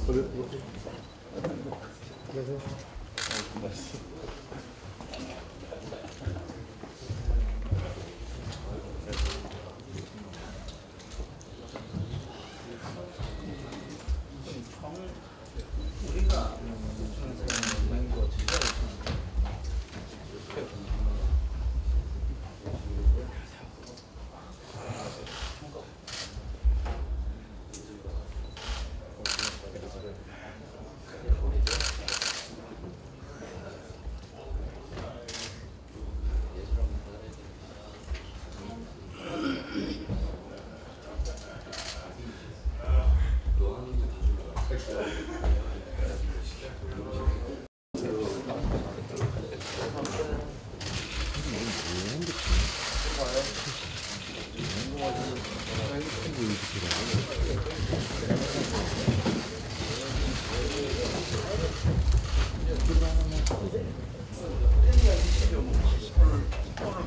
오늘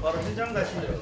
바로 현장 가시죠.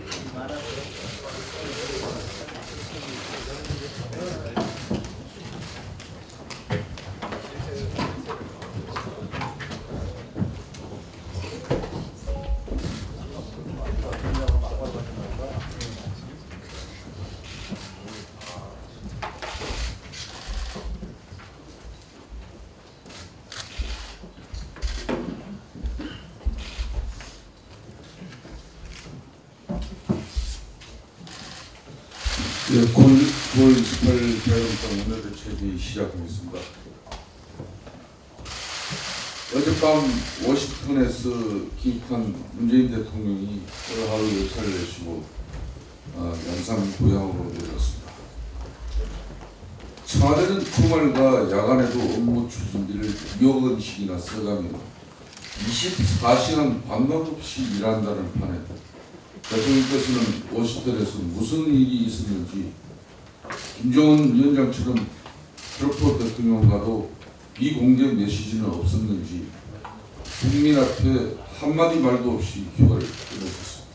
네, 9월 28일 자유한국당 원내대책이 시작하겠습니다. 어젯밤 워싱턴에서 귀국한 문재인 대통령이 오늘 하루 열차를 내시고 양산 고향으로 내렸습니다. 청와대는 주말과 야간에도 업무 추진비를 2억 원씩이나 써가며 24시간 반납없이 일한다는 판에 대통령께서는 워싱턴에서 무슨 일이 있었는지 김정은 위원장처럼 트럼프 대통령과도 비공개 메시지는 없었는지 국민 앞에 한마디 말도 없이 휴가를 끊으셨습니다.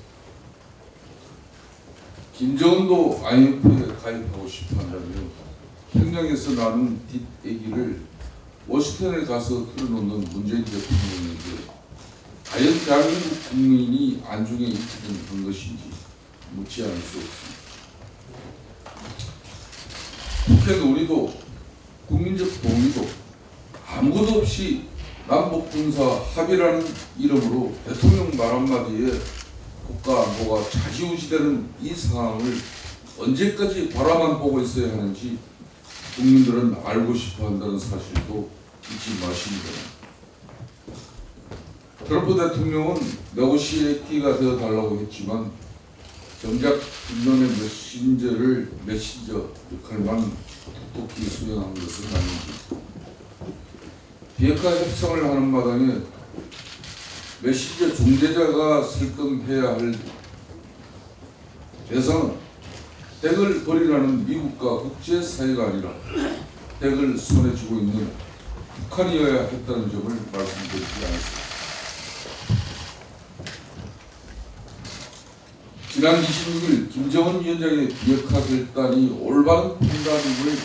김정은도 IMF에 가입하고 싶어 한다며 평양에서 나는 뒷얘기를 워싱턴에 가서 틀어놓는 문재인 대통령에게 과연 대한민국 국민이 안중에 익히는 한 것인지 묻지 않을 수 없습니다. 국회 논의도 국민적 동의도 아무것도 없이 남북군사 합의라는 이름으로 대통령 말 한마디에 국가 안보가 좌지우지되는 이 상황을 언제까지 바라만 보고 있어야 하는지 국민들은 알고 싶어 한다는 사실도 잊지 마시기 바랍니다. 트럼프 대통령은 네고시에이터가 되어달라고 했지만 정작 김정은의 메신저 역할만 톡톡히 수행한 것은 아닌지, 비핵화 협상을 하는 마당에 메신저 중재자가 설득해야 할 대상은 덱을 버리라는 미국과 국제사회가 아니라 덱을 손에 쥐고 있는 북한이어야 했다는 점을 말씀드리지 않았습니다. 지난 26일 김정은 위원장의 비핵화 결단이 올바른 판단임을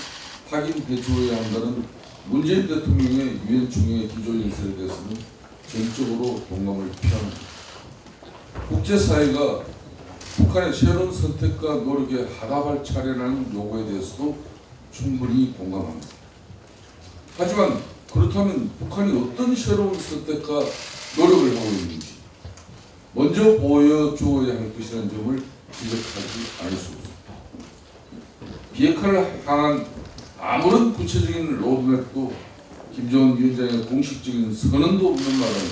확인해 주어야 한다는 문재인 대통령의 유엔 총회 기조연설에 대해서는 전적으로 동감을 표합니다. 국제사회가 북한의 새로운 선택과 노력에 하답할 차례라는 요구에 대해서도 충분히 공감합니다. 하지만 그렇다면 북한이 어떤 새로운 선택과 노력을 하고 있는지 먼저 보여주어야 할 것이라는 점을 지적하지 않을 수 없습니다. 비핵화를 향한 아무런 구체적인 로드맵도 김정은 위원장의 공식적인 선언도 없는 마당에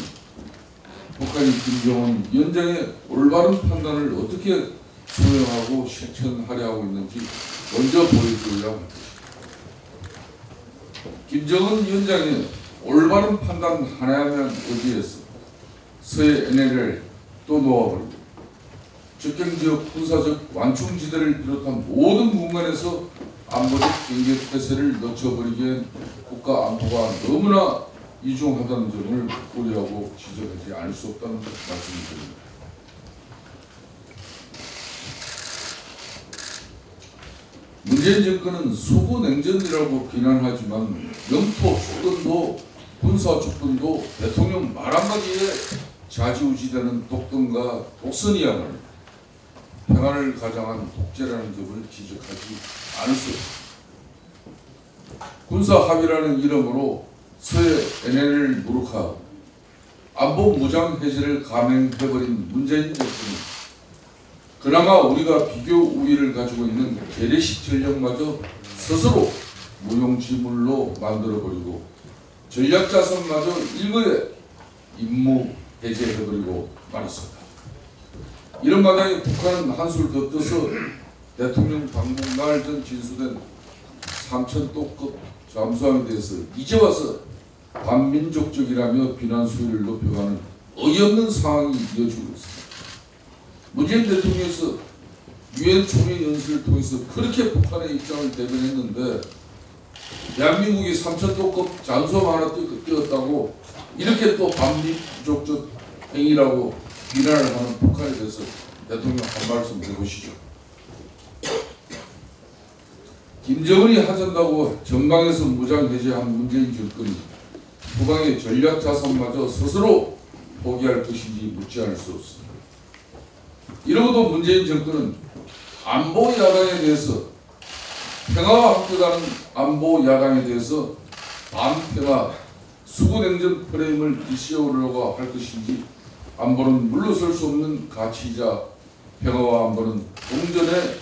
북한이 김정은 위원장의 올바른 판단을 어떻게 수행하고 실천하려 하고 있는지 먼저 보여줘야 합니다. 김정은 위원장의 올바른 판단 하나만 의지해서 서해 NLL 또 놓아버리고 접경지역 군사적 완충지대를 비롯한 모든 공간에서 안보적 경계 태세를 놓쳐버리기엔 국가 안보가 너무나 이중하다는 점을 고려하고 지적하지 않을 수 없다는 말씀을 드립니다. 문재인 정권은 수구 냉전이라고 비난하지만 영토 주권도 군사 주권도 대통령 말 한마디에 좌지우지되는 독점과 독선이야말로 평화를 가장한 독재라는 점을 지적하지 않을 수 없습니다. 군사 합의라는 이름으로 서해 NLL을 누락하고 안보 무장 해제를 감행해버린 문재인 정권은 그나마 우리가 비교 우위를 가지고 있는 재래식 전력마저 스스로 무용지물로 만들어버리고 전략자산마저 일거에 임무 해제해버리고 말았습니다. 이런 마당에 북한은 한술 더 떠서 대통령 방문 날 전 진수된 삼천도급 잠수함에 대해서 이제 와서 반민족적이라며 비난 수위를 높여가는 어이없는 상황이 이어지고 있습니다. 문재인 대통령께서 유엔 총회 연설을 통해서 그렇게 북한의 입장을 대변했는데 대한민국이 삼천도급 잠수함 하나 띄웠다고 이렇게 또 반민족적 행위라고 비난을 하는 북한에 대해서 대통령 한 말씀 해보시죠. 김정은이 하잔다고 전방에서 무장 해제한 문재인 정권이 후방의 전략 자산마저 스스로 포기할 것인지 묻지 않을 수 없습니다. 이러고도 문재인 정권은 안보 야당에 대해서 평화와 함께가는 안보 야당에 대해서 반평화 수구냉전 프레임을 일시오려고 할 것인지 안보는 물러설 수 없는 가치이자 평화와 안보는 동전의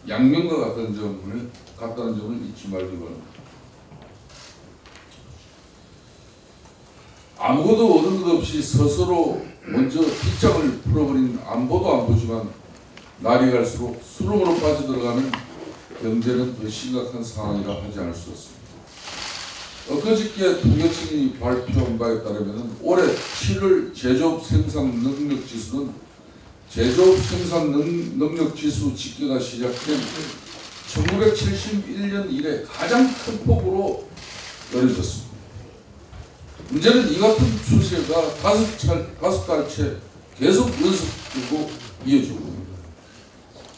양면과 같다는 점을 잊지 말기 바랍니다. 아무것도 얻은 것 없이 스스로 먼저 빗장을 풀어버린 안보도 안보지만 날이 갈수록 수렁으로 빠져들어가는 경제는 더 심각한 상황이라 하지 않을 수 없습니다. 엊그저께 통계청이 발표한 바에 따르면 올해 7월 제조업 생산 능력 지수는 제조업 생산 능력 지수 집계가 시작된 1971년 이래 가장 큰 폭으로 떨어졌습니다. 문제는 이 같은 추세가 다섯 달째 계속 연속되고 이어지고 있습니다.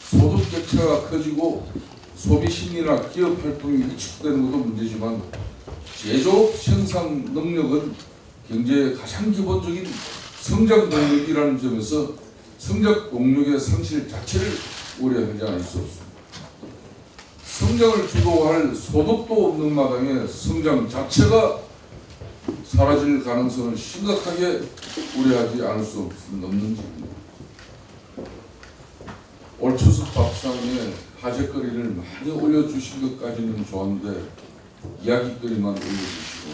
소득 격차가 커지고 소비 심리나 기업 활동이 위축되는 것도 문제지만 제조업 생산 능력은 경제의 가장 기본적인 성장 동력이라는 점에서 성장 동력의 상실 자체를 우려하지 않을 수 없습니다. 성장을 주도할 소득도 없는 마당에 성장 자체가 사라질 가능성을 심각하게 우려하지 않을 수 없는 점입니다. 올 추석 밥상에 화제거리를 많이 올려주신 것까지는 좋은데 이야기거리만 올려주시고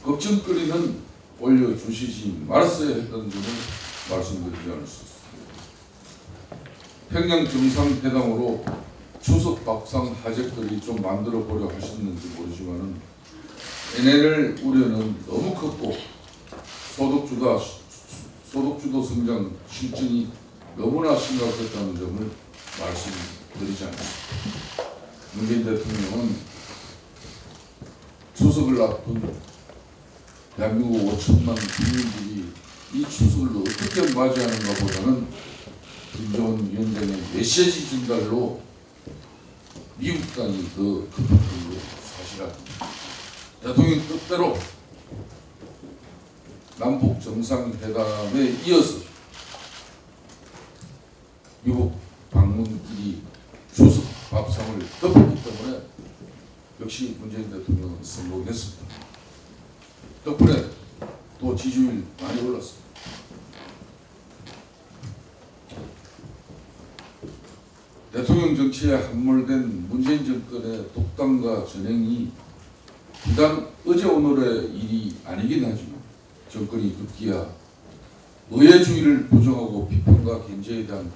걱정거리는 올려주시지 말았어야 했다는 점을 말씀드리지 않을 수 있습니다. 평양 정상회담으로 추석 밥상 화제거리 좀 만들어 보려 하셨는지 모르지만은 NLL 우려는 너무 컸고 소득주도 성장 실증이 너무나 심각했다는 점을 말씀드리지 않습니다. 문재인 대통령은 추석을 앞둔 대한민국 5천만 국민들이 이 추석을 어떻게 맞이하는가 보다는 김정은 위원장의 메시지 전달로 미국 땅이 더 급한 게 사실입니다. 대통령 뜻대로 남북 정상회담에 이어서 미국 방문이 추석 밥상을 덮었기 때문에 역시 문재인 대통령은 성공했습니다. 덕분에 또 지지율 많이 올랐습니다. 대통령 정치에 함몰된 문재인 정권의 독단과 전횡이 비단 어제 오늘의 일이 아니긴 하지만 정권이 급기야 의회주의를 부정하고 비판과 견제에 대한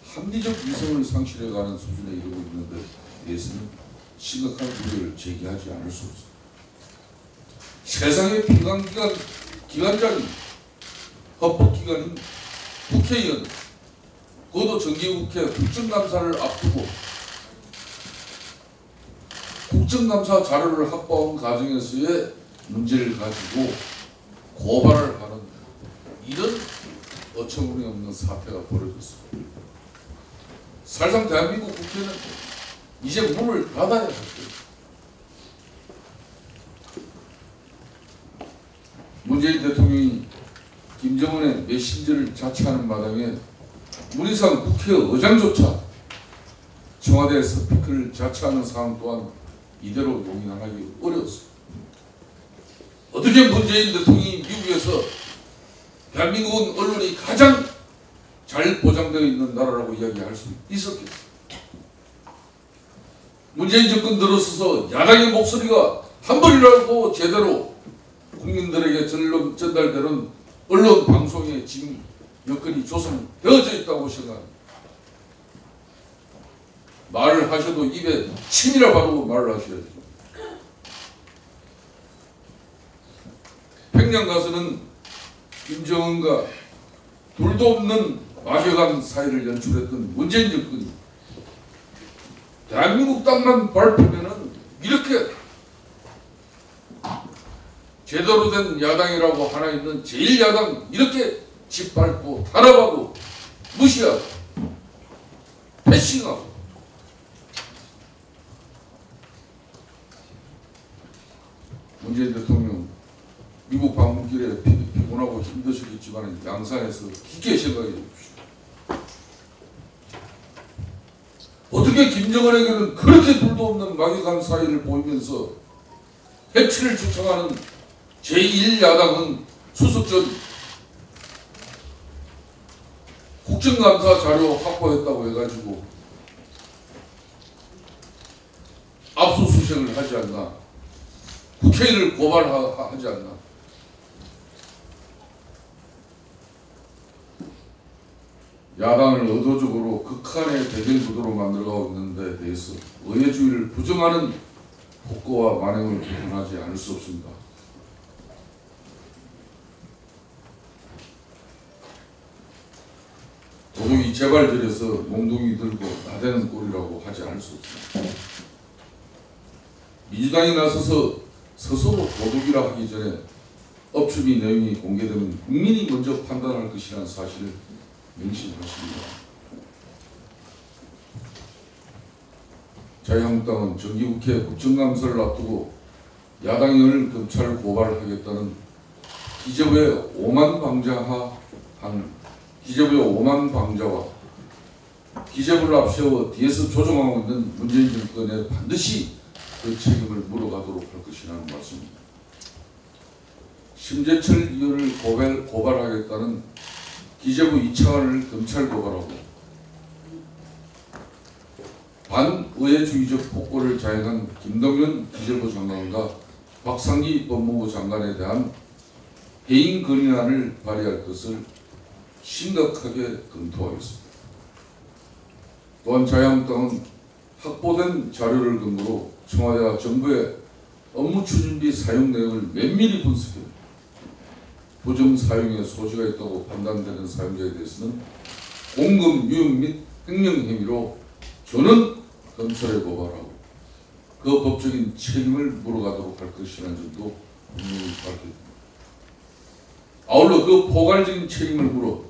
합리적 이성을 상실해가는 수준에 이르고 있는 데 대해서는 심각한 우려를 제기하지 않을 수 없습니다. 세상의 기관장인 헌법기관인 국회의원, 그것도 정기국회 국정감사를 앞두고 국정감사 자료를 확보한 과정에서의 문제를 가지고 고발을 하는 이런 어처구니 없는 사태가 벌어졌습니다. 사실상 대한민국 국회는 이제 문을 닫아야 할 거예요. 문재인 대통령이 김정은의 메신저를 자처하는 마당에 문희상 국회의장조차 청와대 스피커를 자처하는 상황 또한 이대로 용인하기 어려웠습니다. 어떻게 문재인 대통령이 미국에서 대한민국은 언론이 가장 잘 보장되어 있는 나라라고 이야기할 수 있었겠습니까? 문재인 정권 들어서서 야당의 목소리가 한 번이라도 제대로 국민들에게 전달되는 언론 방송의 지금 여건이 조성되어져 있다고 생각합니다. 말을 하셔도 입에 침이라 바르고 말을 하셔야죠. 평양 가서는 김정은과 둘도 없는 막역한 사이를 연출했던 문재인 정권이 대한민국 땅만 밟으면은 이렇게 제대로 된 야당이라고 하나 있는 제1야당 이렇게 짓밟고 탄압하고 무시하고 패싱하고 문재인 대통령 미국 방문길에 피곤하고 힘드셨겠지만 양산에서 깊게 생각해 주십시오. 어떻게 김정은에게는 그렇게 둘도 없는 막역한 사이를 보이면서 해치를 주청하는 제1야당은 수석전 국정감사 자료 확보했다고 해가지고 압수수색을 하지 않나, 국회의를 고발하지 않나. 야당을 의도적으로 극한의 대결 구도로 만들어가고 있는 데 대해서 의회주의를 부정하는 폭거와 만행을 비판하지 않을 수 없습니다. 도둑이 제발 저려서 몽둥이 들고 나대는 꼴이라고 하지 않을 수 없습니다. 민주당이 나서서 스스로 도둑이라 하기 전에 업추비 내용이 공개되면 국민이 먼저 판단할 것이라는 사실을 명심하십니다. 자유한국당은 정기국회 국정감사를 앞두고 야당이 오늘 검찰을 고발하겠다는 기재부의 오만방자와 기재부를 앞세워 뒤에서 조종하고 있는 문재인 정권에 반드시 그 책임을 물어가도록 할 것이라는 말씀입니다. 심재철 의원을 고발하겠다는 기재부 이차관을 검찰 고발하고 반의회주의적 폭거를 자행한 김동연 기재부 장관과 박상기 법무부 장관에 대한 해임 건의안을 발의할 것을 심각하게 검토하겠습니다. 또한 자유한국당은 확보된 자료를 근거로 청와대와 정부의 업무 추진비 사용 내역을 면밀히 분석해 부정 사용의 소지가 있다고 판단되는 사용자에 대해서는 공금 유용 및 횡령 혐의로 저는 검찰에 고발하고 그 법적인 책임을 물어가도록 할 것이라는 점도 분명히 밝혔습니다. 아울러 그 포괄적인 책임을 물어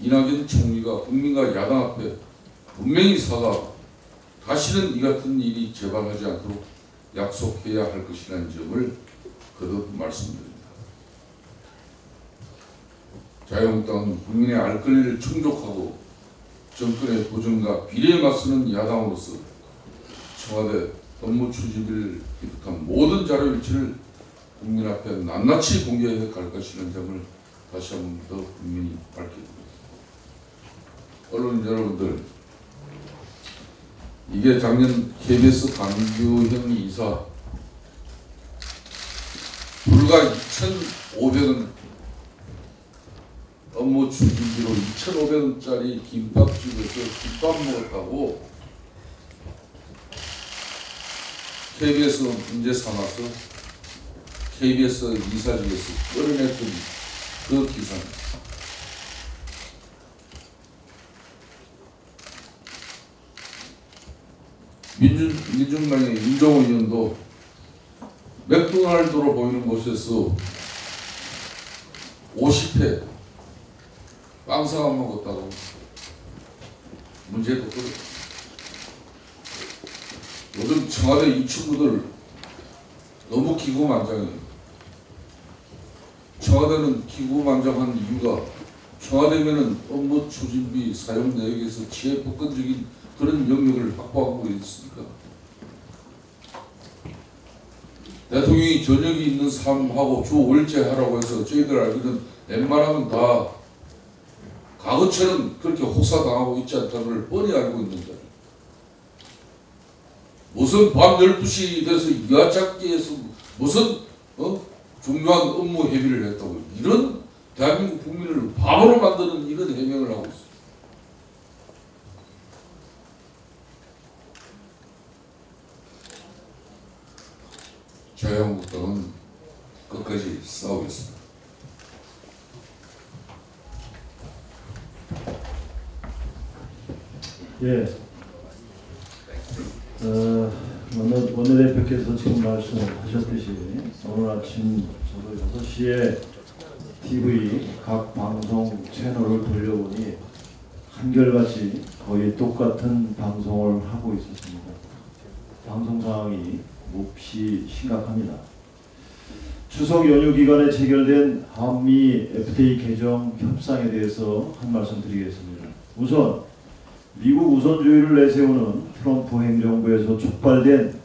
이낙연 총리가 국민과 야당 앞에 분명히 사과하고 다시는 이 같은 일이 재발하지 않도록 약속해야 할 것이라는 점을 거듭 말씀드립니다. 자유한국당은 국민의 알 권리를 충족하고 정권의 부정과 비리에 맞서는 야당으로서 청와대 업무 추진비를 비롯한 모든 자료 일치를 국민 앞에 낱낱이 공개해 갈 것이라는 점을 다시 한 번 더 분명히 밝힙니다. 언론 여러분들, 이게 작년 KBS 강규형 이사 불과 2,500원 업무 추진비로 2,500원짜리 김밥집에서 김밥 먹었다고 KBS 문제 삼아서 KBS 이사직에서 끌어냈던 그 기사입니다. 민중당의 윤종호 의원도 맥도날드로 보이는 곳에서 50회 빵사가 먹었다고 문제도 끌었습니다. 요즘 청와대 이 친구들 너무 기고만장해요. 청와대는 기고만장한 이유가 청와대면은 업무 추진비 사용 내역에서 지혜법권적인 그런 영역을 확보하고 있으니까 대통령이 저녁이 있는 삶하고 주 5일째 하라고 해서 저희들 알기는 웬만하면 다 과거처럼 그렇게 혹사당하고 있지 않다는 걸 뻔히 알고 있는데 무슨 밤 12시 돼서 이하짝기에서 무슨 중요한 업무 협의를 했다고 이런 대한민국 국민을 바보로 만드는 이런 해명을 하고 있어요. 자유한국당은 끝까지 싸우겠습니다. 예. 원내대표께서 지금 말씀하셨듯이 오늘 아침 저도 6시에 TV 각 방송 채널을 돌려보니 한결같이 거의 똑같은 방송을 하고 있었습니다. 방송 상황이 몹시 심각합니다. 추석 연휴 기간에 체결된 한미 FTA 개정 협상에 대해서 한 말씀 드리겠습니다. 우선 미국 우선주의를 내세우는 트럼프 행정부에서 촉발된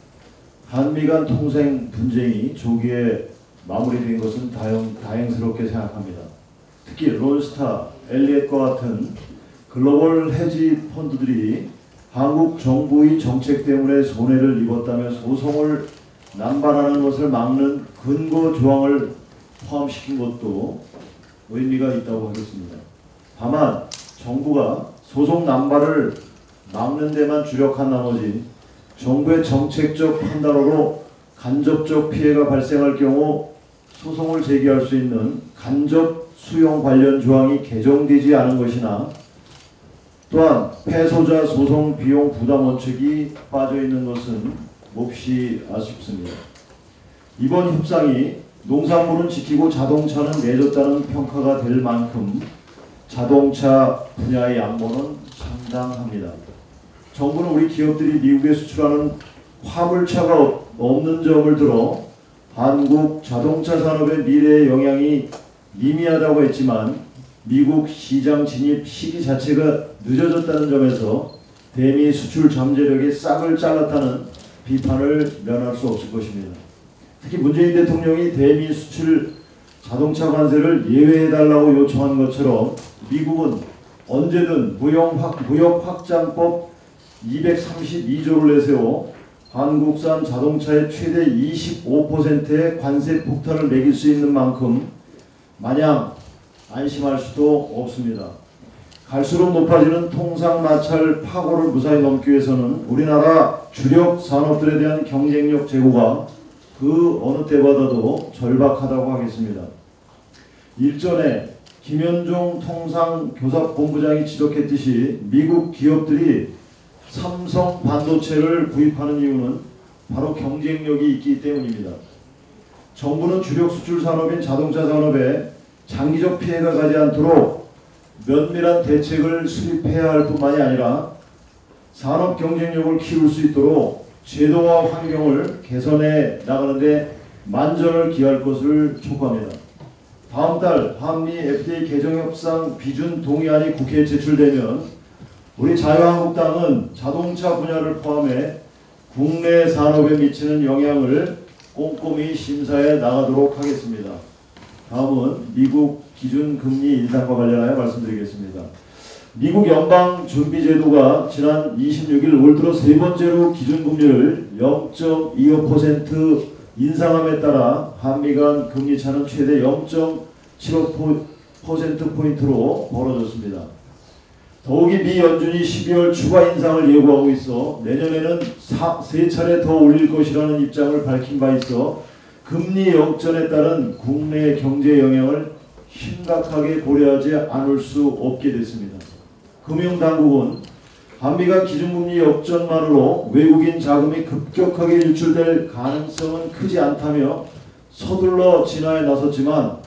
한미 간 통생 분쟁이 조기에 마무리된 것은 다행스럽게 생각합니다. 특히 론스타, 엘리엇과 같은 글로벌 헤지 펀드들이 한국 정부의 정책 때문에 손해를 입었다며 소송을 남발하는 것을 막는 근거 조항을 포함시킨 것도 의미가 있다고 하겠습니다. 다만 정부가 소송 남발을 막는 데만 주력한 나머지 정부의 정책적 판단으로 간접적 피해가 발생할 경우 소송을 제기할 수 있는 간접 수용 관련 조항이 개정되지 않은 것이나 또한 패소자 소송 비용 부담 원칙이 빠져 있는 것은 몹시 아쉽습니다. 이번 협상이 농산물은 지키고 자동차는 내줬다는 평가가 될 만큼 자동차 분야의 양보는 상당합니다. 정부는 우리 기업들이 미국에 수출하는 화물차가 없는 점을 들어 한국 자동차 산업의 미래의 영향이 미미하다고 했지만 미국 시장 진입 시기 자체가 늦어졌다는 점에서 대미 수출 잠재력의 싹을 잘랐다는 비판을 면할 수 없을 것입니다. 특히 문재인 대통령이 대미 수출 자동차 관세를 예외해달라고 요청한 것처럼 미국은 언제든 무역 확장법 232조를 내세워 한국산 자동차의 최대 25%의 관세 폭탄을 매길 수 있는 만큼 마냥 안심할 수도 없습니다. 갈수록 높아지는 통상 마찰 파고를 무사히 넘기 위해서는 우리나라 주력 산업들에 대한 경쟁력 제고가 그 어느 때보다도 절박하다고 하겠습니다. 일전에 김현종 통상교섭본부장이 지적했듯이 미국 기업들이 삼성 반도체를 구입하는 이유는 바로 경쟁력이 있기 때문입니다. 정부는 주력 수출 산업인 자동차 산업에 장기적 피해가 가지 않도록 면밀한 대책을 수립해야 할 뿐만이 아니라 산업 경쟁력을 키울 수 있도록 제도와 환경을 개선해 나가는 데 만전을 기할 것을 촉구합니다. 다음 달 한미 FTA 개정 협상 비준 동의안이 국회에 제출되면 우리 자유한국당은 자동차 분야를 포함해 국내 산업에 미치는 영향을 꼼꼼히 심사해 나가도록 하겠습니다. 다음은 미국 기준금리 인상과 관련하여 말씀드리겠습니다. 미국 연방준비제도가 지난 26일 올 들어 세 번째로 기준금리를 0.25% 인상함에 따라 한미 간 금리차는 최대 0.75%포인트로 벌어졌습니다. 더욱이 미 연준이 12월 추가 인상을 예고하고 있어 내년에는 세 차례 더 올릴 것이라는 입장을 밝힌 바 있어 금리 역전에 따른 국내 경제 영향을 심각하게 고려하지 않을 수 없게 됐습니다. 금융당국은 한미 간 기준금리 역전만으로 외국인 자금이 급격하게 유출될 가능성은 크지 않다며 서둘러 진화에 나섰지만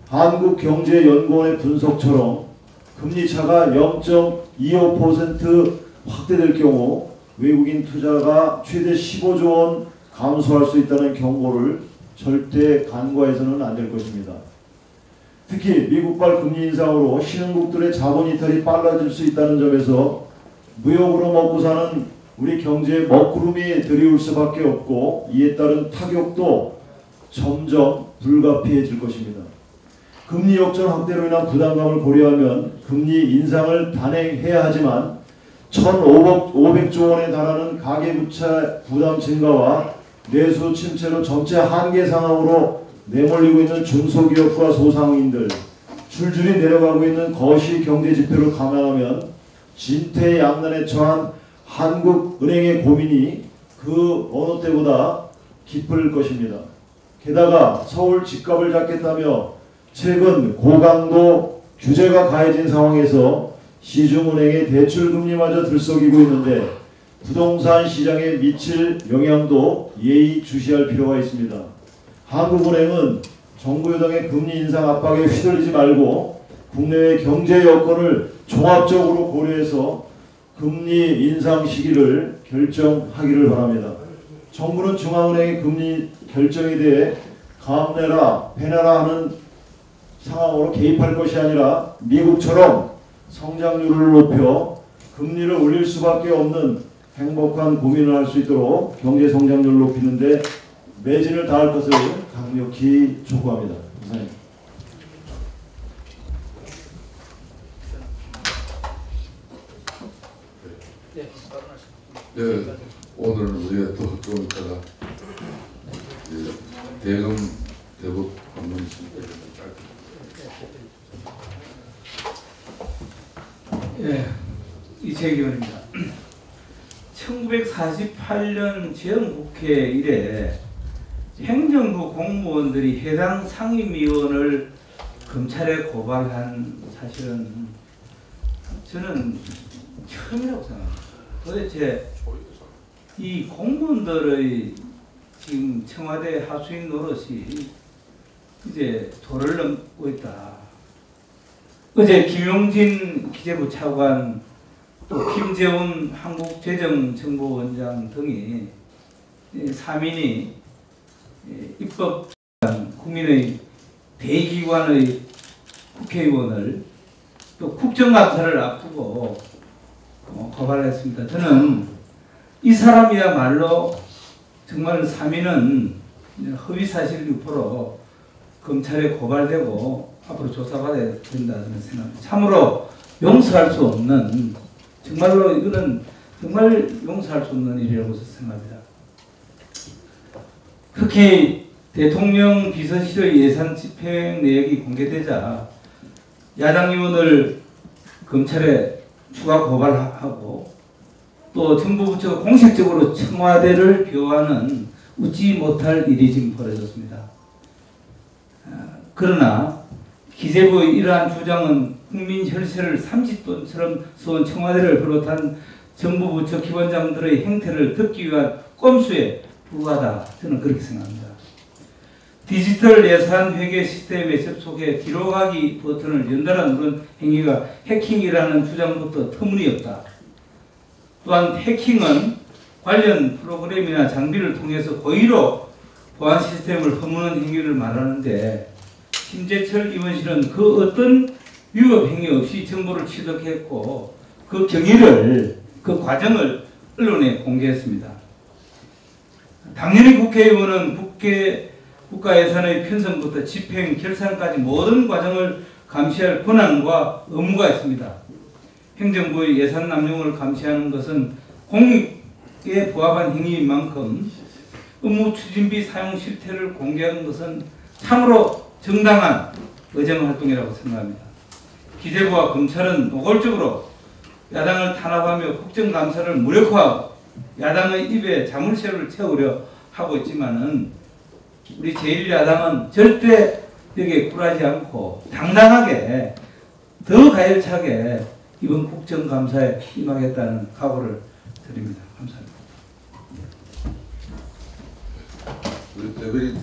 한국경제연구원의 분석처럼 금리차가 0.25% 확대될 경우 외국인 투자가 최대 15조 원 감소할 수 있다는 경고를 절대 간과해서는 안 될 것입니다. 특히 미국발 금리 인상으로 신흥국들의 자본 이탈이 빨라질 수 있다는 점에서 무역으로 먹고 사는 우리 경제에 먹구름이 들이올 수밖에 없고, 이에 따른 타격도 점점 불가피해질 것입니다. 금리 역전 확대로 인한 부담감을 고려하면 금리 인상을 단행해야 하지만 1,500조 원에 달하는 가계부채 부담 증가와 내수 침체로 전체 한계 상황으로 내몰리고 있는 중소기업과 소상인들, 줄줄이 내려가고 있는 거시 경제 지표를 감안하면 진퇴양난에 처한 한국은행의 고민이 그 어느 때보다 깊을 것입니다. 게다가 서울 집값을 잡겠다며 최근 고강도 규제가 가해진 상황에서 시중은행의 대출금리마저 들썩이고 있는데 부동산 시장에 미칠 영향도 예의주시할 필요가 있습니다. 한국은행은 정부 여당의 금리 인상 압박에 휘둘리지 말고 국내외 경제 여건을 종합적으로 고려해서 금리 인상 시기를 결정하기를 바랍니다. 정부는 중앙은행의 금리 결정에 대해 감내라 배내라 하는 상황으로 개입할 것이 아니라 미국처럼 성장률을 높여 금리를 올릴 수밖에 없는 행복한 고민을 할 수 있도록 경제 성장률을 높이는 데 매진을 다할 것을 강력히 촉구합니다. 감사합니다. 네, 오늘 우리가 또 좀 이따가 대검 대북 방문 있습니다. 예, 이채기원입니다. 1948년 지역국회 이래 행정부 공무원들이 해당 상임위원을 검찰에 고발한 사실은 저는 처음이라고 생각합니다. 도대체 이 공무원들의 지금 청와대 하수인 노릇이 이제 도를 넘고 있다. 어제 김용진 기재부 차관, 또 김재훈 한국재정정보원장 등이 3인이 입법기관, 국민의 대기관의 국회의원을 또 국정감사를 앞두고 고발했습니다. 저는 이 사람이야말로 정말 3인은 허위사실 유포로 검찰에 고발되고 앞으로 조사받아야 된다는 생각입니다. 참으로 용서할 수 없는, 정말로 이거는 정말 용서할 수 없는 일이라고 생각합니다. 특히 대통령 비서실의 예산 집행 내역이 공개되자 야당 의원을 검찰에 추가 고발하고 또 정부 부처가 공식적으로 청와대를 비호하는 웃지 못할 일이 지금 벌어졌습니다. 그러나 기재부의 이러한 주장은 국민 혈세를 삼짓돈처럼 쏘은 청와대를 비롯한 정부 부처 기관장들의 행태를 덮기 위한 꼼수에 불과하다. 저는 그렇게 생각합니다. 디지털 예산 회계 시스템에 접속해 기록하기 버튼을 연달아 누른 행위가 해킹이라는 주장부터 터무니없다. 또한 해킹은 관련 프로그램이나 장비를 통해서 고의로 보안 시스템을 허무는 행위를 말하는데 심재철 의원실은 그 어떤 위법 행위 없이 정보를 취득했고 그 경위를, 그 과정을 언론에 공개했습니다. 당연히 국회의원은 국가 예산의 편성부터 집행, 결산까지 모든 과정을 감시할 권한과 의무가 있습니다. 행정부의 예산 남용을 감시하는 것은 공익에 부합한 행위인 만큼 업무 추진비 사용 실태를 공개하는 것은 참으로 정당한 의정활동이라고 생각합니다. 기재부와 검찰은 노골적으로 야당을 탄압하며 국정감사를 무력화하고 야당의 입에 자물쇠를 채우려 하고 있지만은 우리 제1야당은 절대 여기에 굴하지 않고 당당하게 더 가열차게 이번 국정감사에 임하겠다는 각오를 드립니다. 감사합니다. 우리 대변인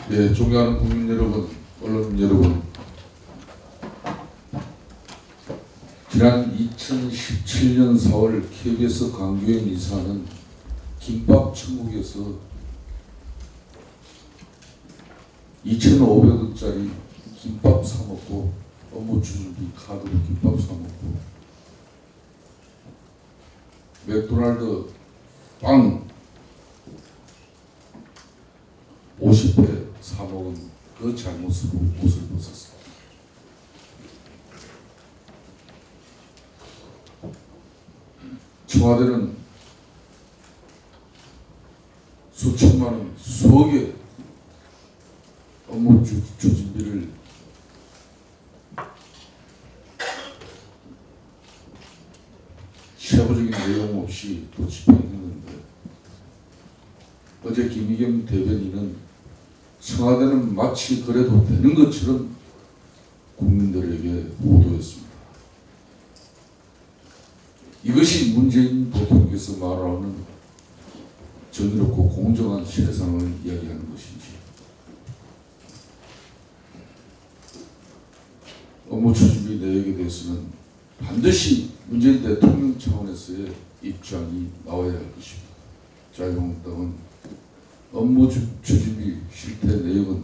네, 존경하는 국민 여러분, 언론 여러분, 지난 2010 4월 KBS 강규현 이사는 김밥 천국에서 2,500원짜리 김밥 사 먹고 업무 추진비 카드로 김밥 사 먹고 맥도날드 빵 50회 사 먹은 그 잘못으로 옷을 벗었습니다. 청와대는 수천만 원, 수억의 업무 추진비를 세부적인 내용 없이 또 집행했는데 어제 김의겸 대변인은 청와대는 마치 그래도 되는 것처럼 국민들에게 보도했습니다. 이것이 문재인 대통령께서 말하는 정의롭고 공정한 세상을 이야기하는 것인지, 업무 추진비 내역에 대해서는 반드시 문재인 대통령 차원에서의 입장이 나와야 할 것입니다. 자유한국당은 업무 추진비 실태 내역은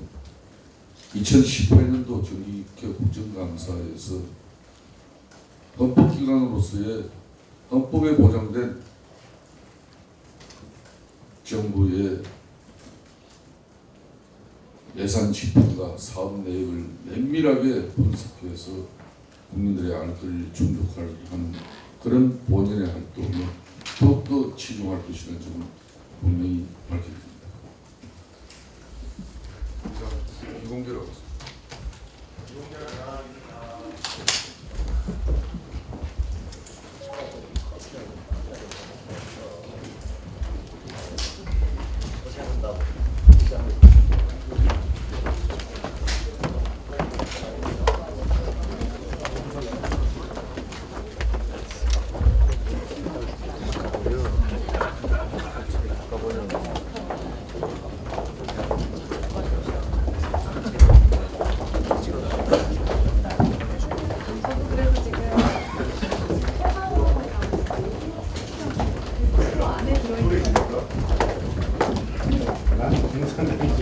2018년도 정기국회 국정감사에서 헌법기관으로서의 헌법에 보장된 정부의 예산 집행과 사업 내역을 면밀하게 분석해서 국민들의 안을 충족하는 그런 본연의 활동에 더욱더 치중할 것이라는 점을 분명히 밝혀드립니다. 이공개로 하겠습니다. 공산당이